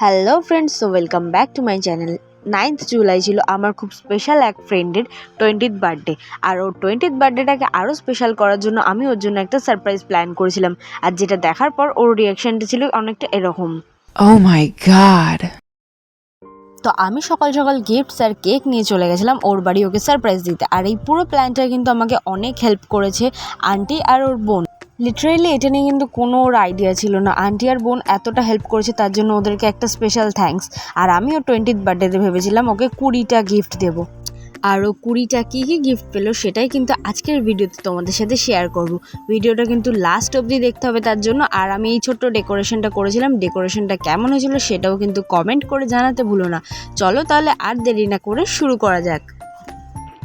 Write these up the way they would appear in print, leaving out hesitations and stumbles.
Hello friends, so welcome back to my channel. 9th July ছিল আমার খুব স্পেশাল এক ফ্রেন্ডের 20th বার্থডে। আর ওর 20th বার্থডেটাকে আরও স্পেশাল করার জন্য আমি ওর জন্য একটা সারপ্রাইজ প্ল্যান করেছিলাম। আর যেটা দেখার পর ওর রিয়াকশানটা ছিল অনেকটা এরকম। Oh my god. তো আমি সকাল সকাল গিফটস আর কেক নিয়ে চলে গেছিলাম ওর বাড়ি ওকে সারপ্রাইজ দিতে। আর এই পুরো প্ল্যানটা কিন্তু আমাকে অনেক হেল্প করেছে আন্টি আর ওর বোন। লিটারেলি এটা নিয়ে কিন্তু কোনো ওর আইডিয়া ছিল না। আন্টি আর বোন এতটা হেল্প করেছে, তার জন্য ওদেরকে একটা স্পেশাল থ্যাঙ্কস। আর আমি ওর 20th বার্থডেতে ভেবেছিলাম ওকে 20টা গিফট দেবো। আর ও 20টা কী কী গিফট পেলো সেটাই কিন্তু আজকের ভিডিওতে তোমাদের সাথে শেয়ার করব। ভিডিওটা কিন্তু লাস্ট অবধি দেখতে হবে তার জন্য। আর আমি এই ছোট্ট ডেকোরেশনটা করেছিলাম, ডেকোরেশনটা কেমন হয়েছিল সেটাও কিন্তু কমেন্ট করে জানাতে ভুলো না। চলো তাহলে আর দেরি না করে শুরু করা যাক।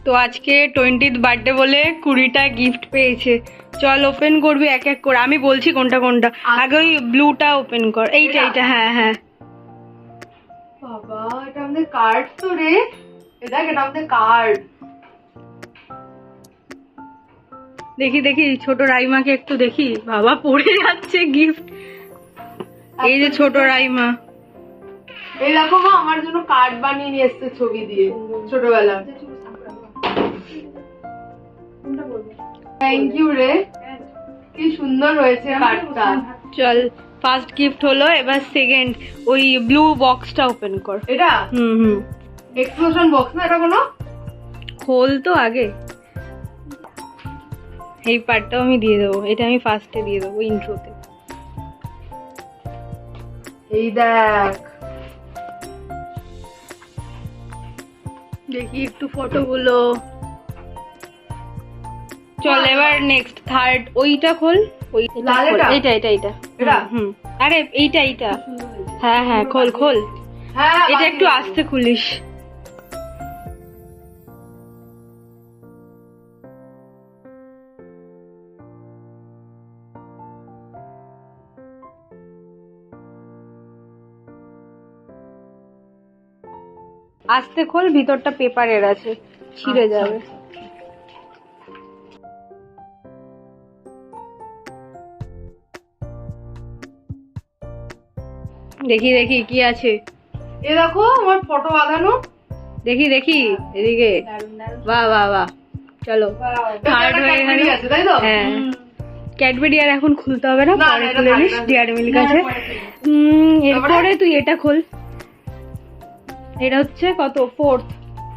তো আজকে 20th বার্থডে বলে 20টা গিফট পেয়েছে। চল ওপেন করবি এক এক করে, আমি বলছি কোনটা কোনটা। আগে ওই ব্লুটা ওপেন কর, এইটা হ্যাঁ হ্যাঁ। বাবা, এটা আমাদের কার্ড তো রে। এটা আমাদের কার্ড। দেখি দেখি ছোট রাইমাকে একটু দেখি। বাবা পড়ে যাচ্ছে গিফট। এই যে ছোট রাইমা, এই দেখো মা, আমার জন্য কার্ড বানিয়ে নিয়ে এসেছে ছবি দিয়ে ছোটবেলা। থ্যাংক ইউ রে, কি সুন্দর হয়েছে কার্ডটা। চল ফার্স্ট গিফট হলো, এবার সেকেন্ড ওই ব্লু বক্সটা ওপেন কর। এটা হুম এক্সপ্লোশন বক্স না? এটা কোনো খোল তো আগে। এই পার্টটাও আমি দিয়ে দেবো, এটা আমি ফার্স্টে দিয়ে দেবো ইন্ট্রোতে। এই দেখ, দেখি একটু ফটোগুলো। চল এবার নেক্সট থার্ড, ওইটা খোল। লালেটা? এইটা হুম। আরে এইটা হ্যাঁ হ্যাঁ, খোল খোল। হ্যাঁ এটা একটু আস্তে খুলিস। আস্তে খোল, ভিতরটা পেপারের আছে, ছিঁড়ে যাবে। দেখি দেখি কি আছে। এ দেখো আমার ফটো বাঁধানো। দেখি দেখি এদিকে। বাহ বাহ বাহ, চলো থার্ড হয়ে গেল। আছে তাই তো? হ্যাঁ, ক্যাডবেরি আর এখন খুলতে হবে না, না, পরে এটা খুলে থাকবে নিস না। ডিয়ারি মিল্ক না, আছে। পরে খুলবো। এরপরে তুই এটা খোল। এটা হচ্ছে কত, ফোর্থ,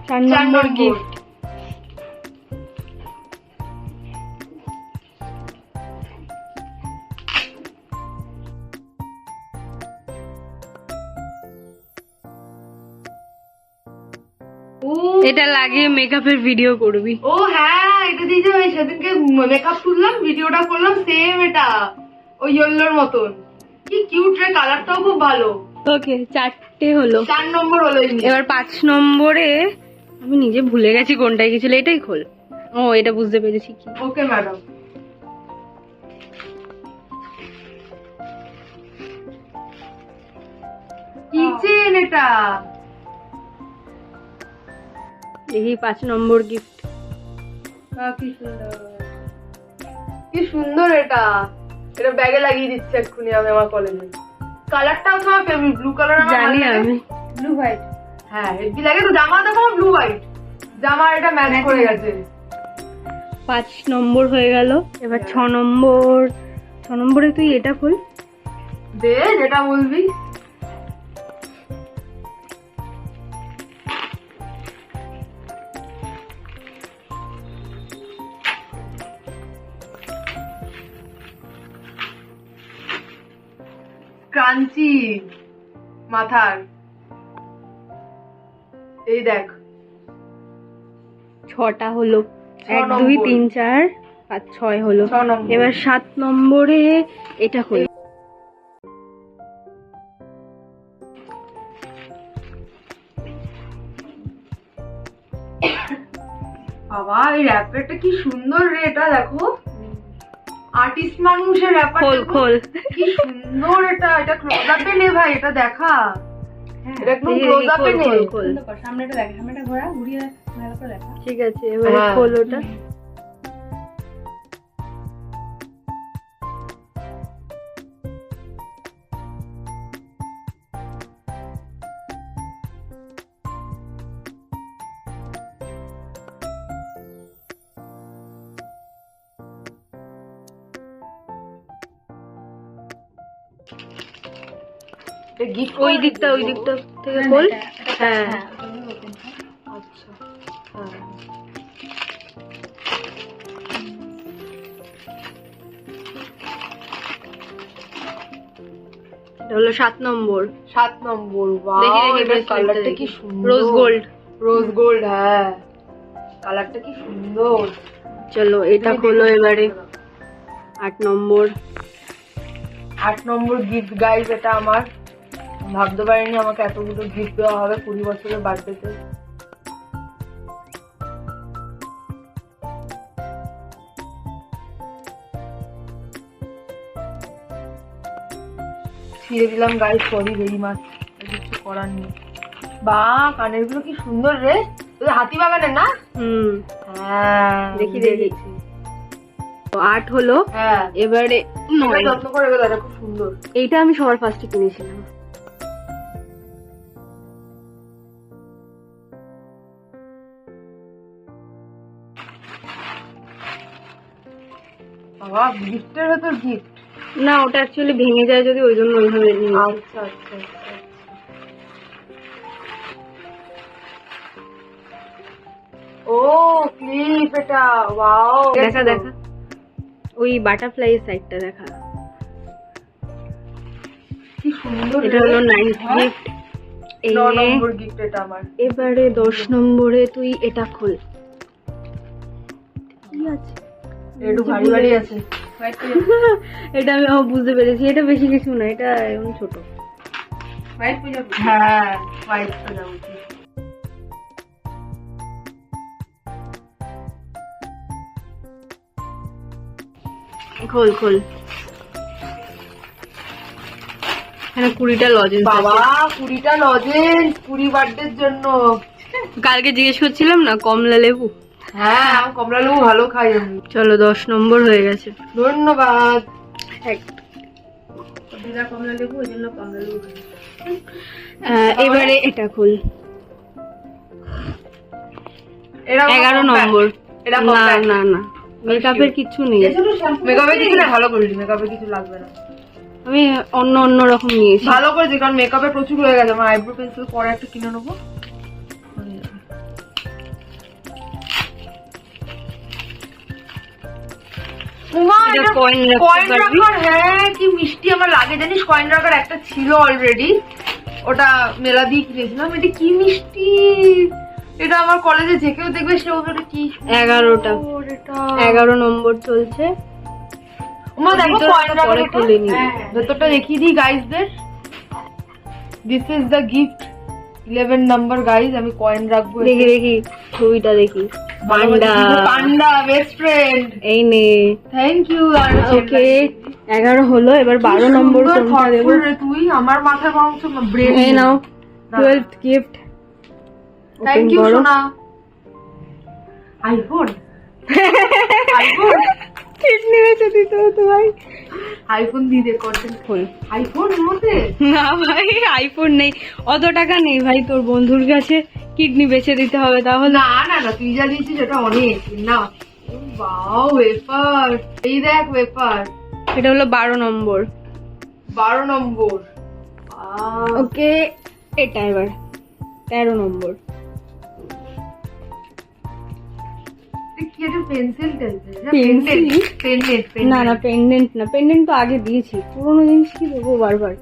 4 নম্বর গিফট। এটা লাগিয়ে মেকআপের ভিডিও করবি। ও হ্যাঁ, এটা দিয়ে যে ওই সেদিনকে মেকআপ তুললাম, ভিডিওটা করলাম, সেম এটা ওই ইয়েলোর মতন। কি কিউট রে, কালারটাও খুব ভালো। ওকে, 4টে হলো। 4 নম্বর হলো। এবার 5 নম্বরে আমি নিজে ভুলে গেছি কোনটায় গেছিল। এটাই খোল। ও, এটা বুঝতে পেরেছি কি। Okay madam. কিচেন এটা। দেখি 5 নম্বর গিফট। কি সুন্দর, কি সুন্দর এটা। এটা ব্যাগে লাগিয়ে দিচ্ছে এক্ষুনি আমি আমার কলেজে। কালারটাও তো আমার ফেভারিট, ব্লু কালার আমার জানি আমি। Blue white. হ্যাঁ হেভি লাগে তো। জামা দেখো ব্লু হোয়াইট, জামা এটা ম্যাচ করে গেছে। 5 নম্বর হয়ে গেল। এবার 6 নম্বর। 6 নম্বরে তুই এটা খোল। দে যেটা বলবি। ক্রাঞ্চি মাথার। এই দেখ 6টা হলো। 1 2 নম্বর। 3 4 5 6 হলো। 6 নম্বর। এবার 7 নম্বরে এটা খোল। বাবা, এই র্যাপারটা কি সুন্দর রে। এটা দেখো, আর্টিস্ট মানুষের র্যাপার। খোল খোল। কি সুন্দর এটা। এটা ক্লোজ আপে নে ভাই, এটা দেখা। এটা একদম ক্লোজ আপে নে। খোল। সামনেটা দেখ, সামনেটা ঘোরা, ঘুরিয়ে ভালো করে দেখা। ঠিক আছে, এবার হ্যাঁ। খোল ওটা। এটা গিফট ওই দিকটা থেকে খোল। হ্যাঁ আচ্ছা হ্যাঁ এটা হলো 7 নম্বর। 7 নম্বর। দেখি, ওয়াও, দেখি, এটার bracelet টা কালারটা দেখি। কি সুন্দর। Rose gold. রোজ গোল্ড, হ্যাঁ কালারটা কি সুন্দর। চলো এটা খোলো এবারে। 8 নম্বর। 8 নম্বর গিফট গাইস, এটা আমার ভাবতে পারিনি আমাকে এতগুলো গিফট দেওয়া হবে 20 বছরের বার্থডেতে। ছিঁড়ে দিলাম গাইস, সরি ভেরি মাচ, কিছু করার নেই। বা কানের গুলো কি সুন্দর রে, তোদের হাতি বাগানের না? হ্যাঁ দেখি। 8 হলো। হ্যাঁ এবারে এটা 9। যত্ন করে গেল, এটা খুব সুন্দর। এইটা আমি সবার ফার্স্টে কিনেছিলাম। বাবা গিফটের ভেতর গিফট। না, ওটা অ্যাকচুয়ালি ভেঙে যায় যদি, ওই জন্য ওইভাবে নিয়েছি। আচ্ছা আচ্ছা আচ্ছা। ও ক্লিপ এটা, ওয়াও দেখা দেখা ওই বাটারফ্লাই সাইডটা দেখা। কি সুন্দর। এটা হলো 9th গিফট। 9 নম্বর গিফট এটা আমার। এবারে 10 নম্বরে তুই এটা খোল। কি আছে? একটু ভারী ভারী আছে। এটা আমি বুঝতে পেরেছি, এটা বেশি কিছু না, এটা এমন ছোট। হোয়াইট প্রজাপতি, হ্যাঁ হোয়াইট প্রজাপতি। খোল খোল। এখানে 20টা লজেন্স। বাবা 20টা লজেন্স 20 বার্থডের জন্য। কালকে জিজ্ঞেস করছিলাম না কমলা লেবু। হ্যাঁ আমি কমলা লেবু ভালো খাই আমি। চলো 10 নম্বর হয়ে গেছে। ধন্যবাদ। দিদা কমলা লেবু, ওই জন্য কমলা লেবু। এবারে এটা খোল। এটা 11 নম্বর। এটা না না না, মেকআপের কিছু নেই। মেকআপে কিছু না, ভালো করে মেকআপে কিছু লাগবে না। আমি অন্য রকম নিয়েছি। ভালো করেছি, কারণ মেকআপে প্রচুর হয়ে গেছে। আমার আইব্রো পেন্সিল পরে একটা কিনে নেবো। এটা কয়েন কয়েন রাখার, হ্যাঁ কি মিষ্টি আমার লাগে জানিস। কয়েন রাখার একটা ছিল অলরেডি, ওটা মেলা দিয়ে কিনেছিলাম। এটা কি মিষ্টি, এটা আমার কলেজে যে কেউ দেখবে সে বলবে এটা কি 11টা। এটা 11 নম্বর চলছে। ওমা দেখো কয়েন রাখার পরে খুলে নিই। ভেতরটা দেখিয়ে দিই গাইসদের। This is the gift 11 number guys. আমি কয়েন রাখবো। দেখি দেখি ছবিটা দেখি। পান্ডা। Panda best friend. এই নে। Thank you. ওকে 11 হলো। এবার 12 নম্বর কোনটা দেব? তুই আমার মাথায় বরং ব্রেন। এই নাও 12th গিফট। থ্যাংক ইউ সোনা। আইফোন। আইফোন কিডনি বেচে দিতে হতো ভাই। আইফোন দিয়ে দে কন্টেন্ট খোল। আইফোন মতে। না ভাই, আইফোন নেই, অত টাকা নেই ভাই। তোর বন্ধুর কাছে কিডনি বেচে দিতে হবে তাহলে। না না না, তুই যা দিয়েছিস সেটা অনেক না। বাও ওয়েফার, এই দেখ ওয়েফার। এটা হলো 12 নম্বর। 12 নম্বর। ওকে এটা এবার 13 নম্বর। কি একটা পেন্সিল টাইপের। Pencil? পেন্ডেন্ট। না না, পেন্ডেন্ট না, পেন্ডেন্ট তো আগে দিয়েছি। পুরোনো জিনিস কি দেবো বারবার।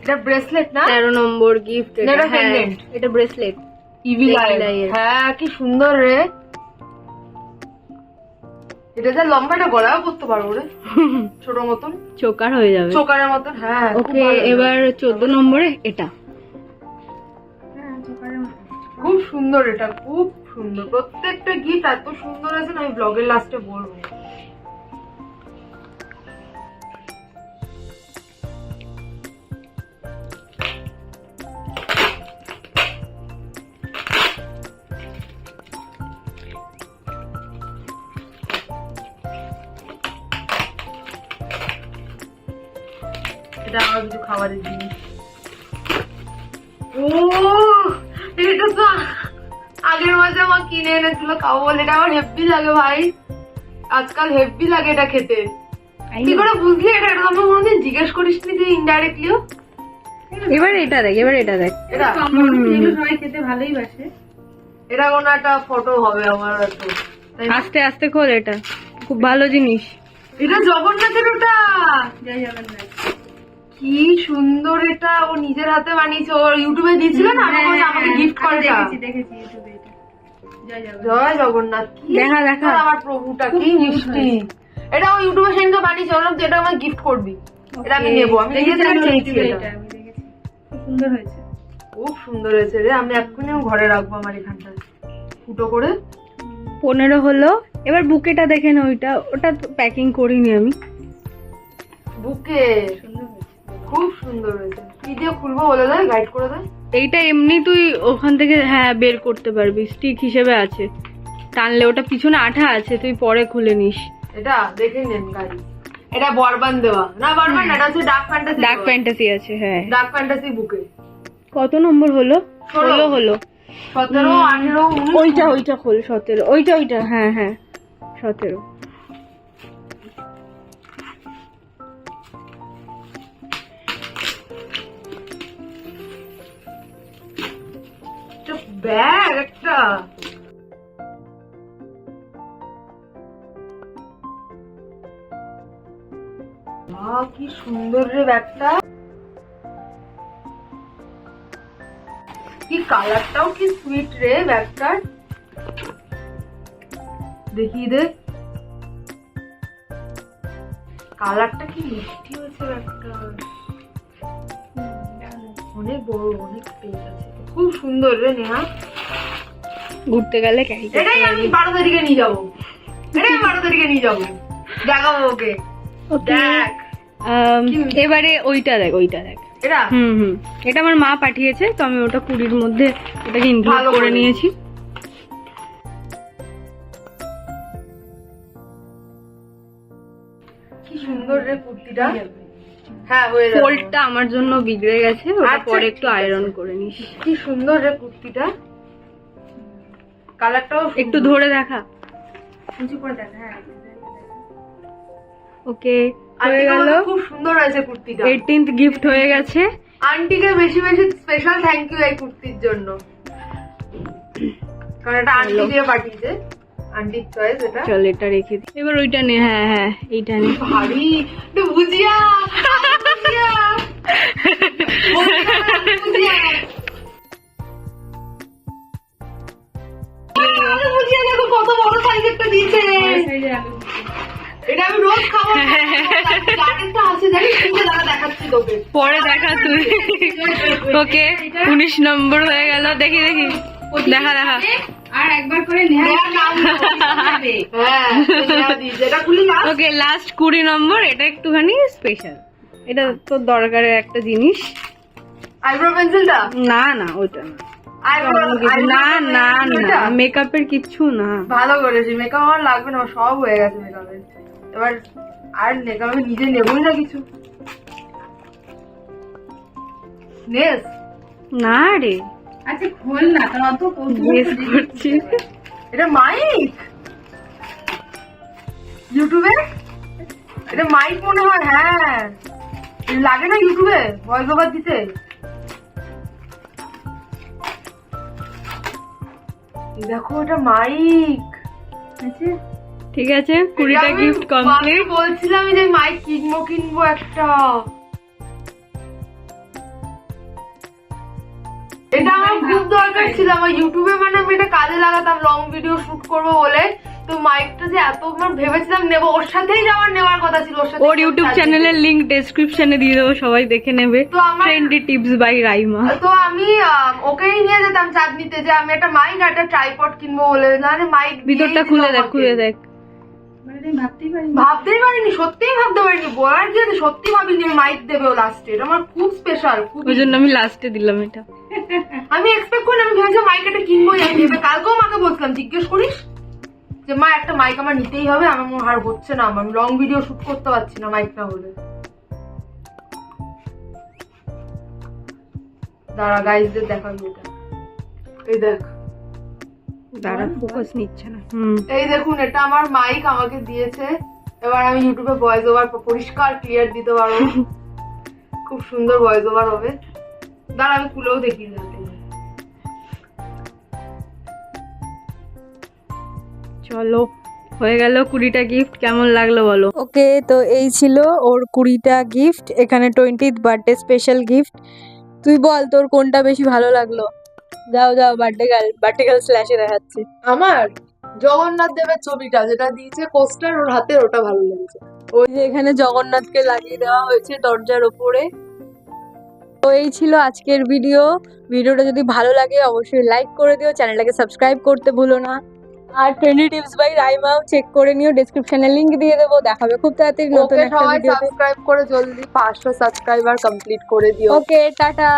এটা ব্রেসলেট না? 13 নম্বর গিফট। না, এটা pendant। এটা bracelet. EV Evil I. eye এর। হ্যাঁ কি সুন্দর রে। এটা যা লম্বাটা গলায় পড়তে পারবো রে, ছোট মতন চোকার হয়ে যাবে। চোকারের মতন। হ্যাঁ ওকে এবার 14 নম্বরে এটা। খুব সুন্দর, এটা খুব সুন্দর। প্রত্যেকটা গিফট এত সুন্দর আছে না, আমি ব্লগের লাস্টে বলবো। এটা আমার কিছু খাবারের জিনিস। ও এটা তো আগের মাসে আমার কিনে এনেছিল খাবো বলে, এটা আমার হেভি লাগে ভাই, আজকাল হেভি লাগে এটা খেতে। কি করে বুঝলি এটা? এটা আমি কোনোদিন জিজ্ঞেস করিস নি তুই ইনডাইরেক্টলিও। এবার এটা দেখ, এবার এটা দেখ। এটা সবাই খেতে ভালোই বাসে। এটা কোনো একটা ফটো হবে আমার একটু। আস্তে আস্তে খোল, এটা খুব ভালো জিনিস। এটা জগন্নাথের ওটা, জয় জগন্নাথ। কি সুন্দর এটা, ও নিজের হাতে বানিয়েছে, ও ইউটিউবে দিয়েছিল না, আমাকে বলছে আমাকে গিফট করে এটা। দেখেছি ইউটিউবে এটা। জয় জগন্নাথ। জয় জগন্নাথ। কি দেখা দেখা। সুন্দর আমার প্রভুটা, কি মিষ্টি। এটা ও ইউটিউবে সেদিনকে বানিয়েছে, বললাম তুই এটা আমাকে গিফট করবি, এটা আমি নেবো, আমি নিজে থেকে চেয়েছি এটা। আমি দেখেছি, খুব সুন্দর হয়েছে। খুব সুন্দর হয়েছে রে, আমি এক্ষুনি ঘরে রাখবো আমার এখানটা ফুটো করে। 15 হলো। এবার বুকেটা দেখে না, ওটা প্যাকিং করিনি আমি। বুকে খুব সুন্দর হয়েছে। কি দিয়ে খুলবো বলে দেয়, গাইড করে দেয়। এইটা এমনি তুই ওখান থেকে হ্যাঁ বের করতে পারবি, স্টিক হিসেবে আছে, টানলে ওটা পিছনে আঠা আছে, তুই পরে খুলে নিস। এটা দেখে নেন গাড়ি। এটা বরবান দেওয়া না, বরবান না, এটা হচ্ছে ডার্ক ফ্যান্টাসি। ডার্ক ফ্যান্টাসি আছে, হ্যাঁ। ডার্ক ফ্যান্টাসি বুকে। কত নম্বর হলো? 16 হলো। 17, 18, 19। ওইটা খোল, 17। ওইটা হ্যাঁ হ্যাঁ 17। ব্যাগ একটা। কি সুন্দর রে ব্যাগটা, কি কালারটাও কি সুইট রে ব্যাগটার। দেখি দে কালারটা কি মিষ্টি হয়েছে ব্যাগটা, অনেক বড়, অনেক স্পেস আছে, খুব সুন্দর রে নেহা। ঘুরতে গেলে ক্যারি করতে এটাই আমি 12 তারিখে নিয়ে যাবো, এটাই আমি 12 তারিখে নিয়ে যাবো, দেখাবো ওকে। দেখ এবারে ওইটা দেখ, এটা এটা আমার মা পাঠিয়েছে, তো আমি ওটা 20-র মধ্যে ওটাকে ইনক্লুড ভালো করে করে। নিয়েছি। কি সুন্দর রে কুর্তিটা। হ্যাঁ হয়ে যাবে। ফোল্ডটা আমার জন্য বিগড়ে গেছে, ওটা আচ্ছা, পরে একটু ঠিক আছে। আয়রন করে নিস। কি সুন্দর রে কুর্তিটা, কালারটাও একটু ধরে দেখা। ওকে, হয়ে গেল। খুব সুন্দর হয়েছে কুর্তিটা। 18th গিফট হয়ে গেছে। আন্টিকে বেশি বেশি স্পেশাল থ্যাংক ইউ এই কুর্তির জন্য, কারণ এটা আন্টি দিয়ে পাঠিয়েছে, আন্টির চয়েস এটা। চল এটা রেখে দিই, এবার ওইটা নে। হ্যাঁ হ্যাঁ এইটা নে। ভারী একটু ভুজিয়া, ভুজিয়া। ভুজিয়া। ভুজিয়া দেখো কত বড় সাইজেরটা দিয়েছে, এটা আমি রোজ খাবো। আরেকটা আছে জানিস, দেখাচ্ছি তোকে পরে দেখা তুই। ওকে 19 নম্বর হয়ে গেল। দেখি দেখা আর একবার করে নেহার নাম হবে। হ্যাঁ নেহা দিয়েছে, এটা খুলি না। ওকে লাস্ট 20 নম্বর। এটা একটুখানি স্পেশাল, এটা তোর দরকারের একটা জিনিস। আইব্রো পেন্সিলটা না ওইটা না, না মেকআপের কিচ্ছু না। ভালো করেছি, মেকআপ আমার লাগবে না, আমার সব হয়ে গেছে মেকআপের। এবার আর মেকআপে নিজে নেবই না কিছু। নেস না রে, আচ্ছা খোল না, তো অত গেস করছি। এটা মাইক, ইউটিউবে এটা মাইক মনে হয়। হ্যাঁ লাগে না ইউটিউবে ভয়েস ওভার দিতে। দেখো এটা মাইক। ঠিক আছে, 20টা গিফট কমপ্লিট। বলছিলাম যে মাইক কিনবো একটা। এটা আমার খুব দরকার ছিল, আমার ইউটিউবে মানে আমি এটা কাজে লাগাতাম লং ভিডিও শুট করবো বলে। তো মাইকটা যে এত ভেবেছিলাম নেবো, ওর সাথেই যে আমার নেওয়ার কথা ছিল, ওর সাথে ওর ইউটিউব চ্যানেলের লিংক ডেসক্রিপশনে দিয়ে দেবো, সবাই দেখে নেবে। তো আমার ট্রেন্ডি টিপস বাই রাইমা। তো আমি ওকেই নিয়ে যেতাম চাঁদনিতে যে আমি একটা মাইক আর একটা ট্রাইপড কিনবো বলে, মানে মাইক ভিতরটা খুলে দেখ। ভাবতেই পারিনি, সত্যিই ভাবতে পারিনি, বলার কি আছে, সত্যি ভাবিনি মাইক দেবে ও লাস্টে। এটা আমার খুব স্পেশাল, খুব। ওই জন্য আমি লাস্টে দিলাম এটা। আমি এক্সপেক্ট করি, আমি ভেবেছিলাম মাইক একটা কিনবোই আমি ভেবে। কালকেও মাকে বলছিলাম, জিজ্ঞেস করিস যে মা একটা মাইক আমার নিতেই হবে, আমার আর হচ্ছে না, আমি লং ভিডিও শুট করতে পারছি না মাইক না হলে। দাঁড়া গাইজদের দেখাবি এটা, এই দেখ দাঁড়া ফোকাস নিচ্ছে না এই দেখুন, এটা আমার মাইক আমাকে দিয়েছে। এবার আমি ইউটিউবে ভয়েস ওভার পরিষ্কার ক্লিয়ার দিতে পারবো। খুব সুন্দর ভয়েস ওভার হবে। দাঁড়া আমি খুলেও দেখি যাতে। চলো হয়ে গেল 20টা গিফট। কেমন লাগলো বলো? ওকে, তো এই ছিল ওর 20টা গিফট, এখানে 20th বার্থডে স্পেশাল গিফট। তুই বল তোর কোনটা বেশি ভালো লাগলো? যাও যাও বার্থডে গার্ল স্ল্যাশে দেখাচ্ছি। আমার জগন্নাথ দেবের ছবিটা যেটা দিয়েছে পোস্টার ওর হাতে, ওটা ভালো লেগেছে। ওই যে এখানে জগন্নাথকে লাগিয়ে দেওয়া হয়েছে দরজার ওপরে। তো এই ছিল আজকের ভিডিওটা যদি ভালো লাগে অবশ্যই লাইক করে দিও, চ্যানেলটাকে সাবস্ক্রাইব করতে ভুলো না। আর 20 টিপস বাই রাইমাও চেক করে নিও, ডেসক্রিপশনে লিংক দিয়ে দেবো। দেখাবে খুব তাড়াতাড়ি নতুন ওকে একটা সবাই ভিডিওতে। সাবস্ক্রাইব করে জলদি 500 সাবস্ক্রাইবার কমপ্লিট করে দিও। ওকে টাটা।